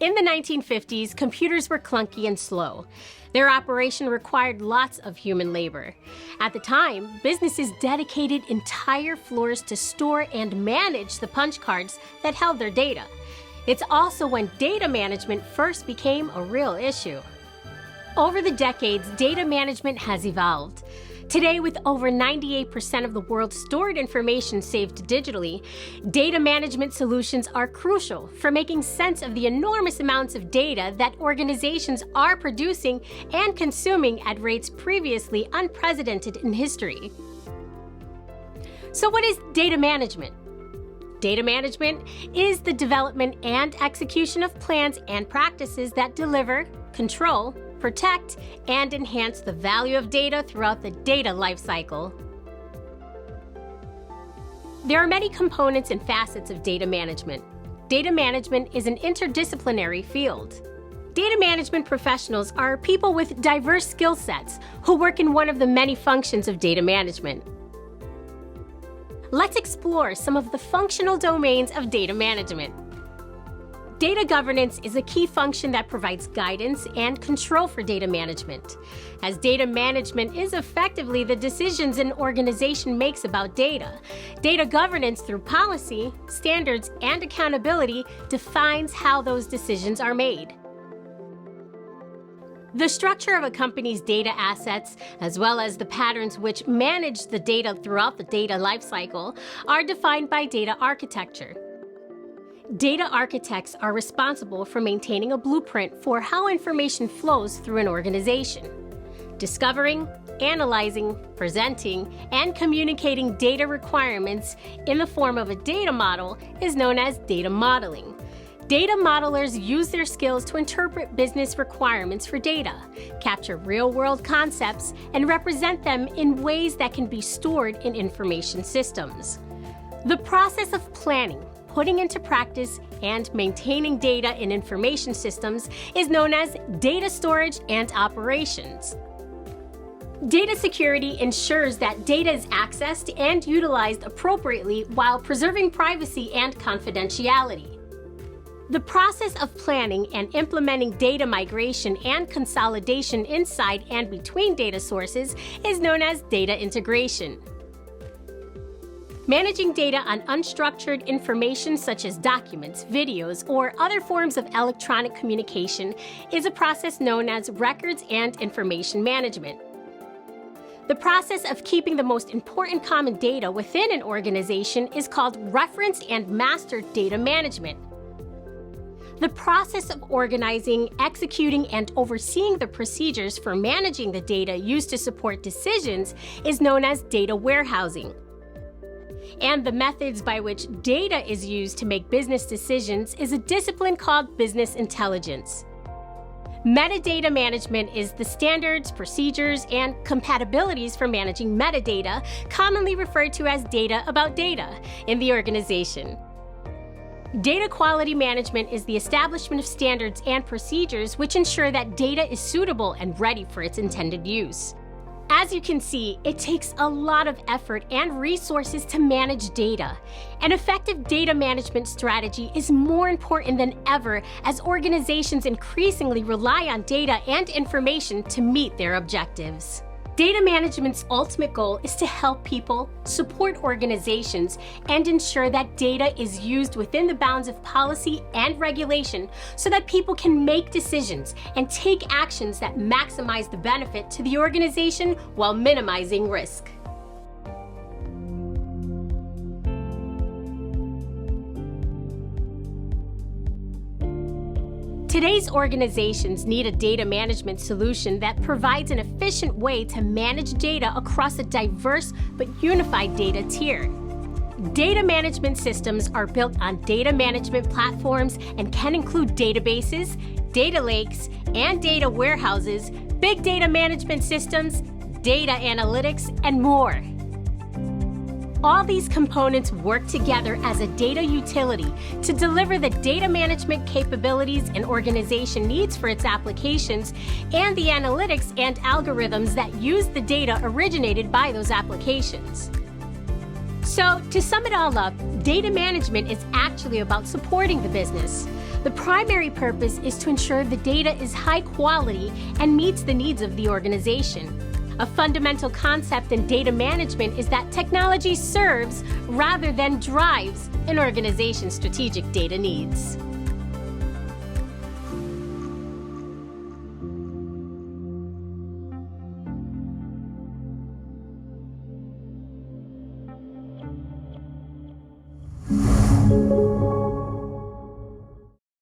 In the 1950s, computers were clunky and slow. Their operation required lots of human labor. At the time, businesses dedicated entire floors to store and manage the punch cards that held their data. It's also when data management first became a real issue. Over the decades, data management has evolved. Today, with over 98% of the world's stored information saved digitally, data management solutions are crucial for making sense of the enormous amounts of data that organizations are producing and consuming at rates previously unprecedented in history. So what is data management? Data management is the development and execution of plans and practices that deliver, control, protect, and enhance the value of data throughout the data lifecycle. There are many components and facets of data management. Data management is an interdisciplinary field. Data management professionals are people with diverse skill sets who work in one of the many functions of data management. Let's explore some of the functional domains of data management. Data governance is a key function that provides guidance and control for data management, as data management is effectively the decisions an organization makes about data. Data governance through policy, standards, and accountability defines how those decisions are made. The structure of a company's data assets, as well as the patterns which manage the data throughout the data lifecycle, are defined by data architecture. Data architects are responsible for maintaining a blueprint for how information flows through an organization. Discovering, analyzing, presenting, and communicating data requirements in the form of a data model is known as data modeling. Data modelers use their skills to interpret business requirements for data, capture real-world concepts, and represent them in ways that can be stored in information systems. The process of planning, putting into practice, and maintaining data in information systems is known as data storage and operations. Data security ensures that data is accessed and utilized appropriately while preserving privacy and confidentiality. The process of planning and implementing data migration and consolidation inside and between data sources is known as data integration. Managing data on unstructured information such as documents, videos, or other forms of electronic communication is a process known as records and information management. The process of keeping the most important common data within an organization is called reference and master data management. The process of organizing, executing, and overseeing the procedures for managing the data used to support decisions is known as data warehousing. And the methods by which data is used to make business decisions is a discipline called business intelligence. Metadata management is the standards, procedures, and compatibilities for managing metadata, commonly referred to as data about data, in the organization. Data quality management is the establishment of standards and procedures which ensure that data is suitable and ready for its intended use. As you can see, it takes a lot of effort and resources to manage data. An effective data management strategy is more important than ever as organizations increasingly rely on data and information to meet their objectives. Data management's ultimate goal is to help people, support organizations, and ensure that data is used within the bounds of policy and regulation so that people can make decisions and take actions that maximize the benefit to the organization while minimizing risk. Today's organizations need a data management solution that provides an efficient way to manage data across a diverse but unified data tier. Data management systems are built on data management platforms and can include databases, data lakes, and data warehouses, big data management systems, data analytics, and more. All these components work together as a data utility to deliver the data management capabilities an organization needs for its applications and the analytics and algorithms that use the data originated by those applications. So, to sum it all up, data management is actually about supporting the business. The primary purpose is to ensure the data is high quality and meets the needs of the organization. A fundamental concept in data management is that technology serves rather than drives an organization's strategic data needs.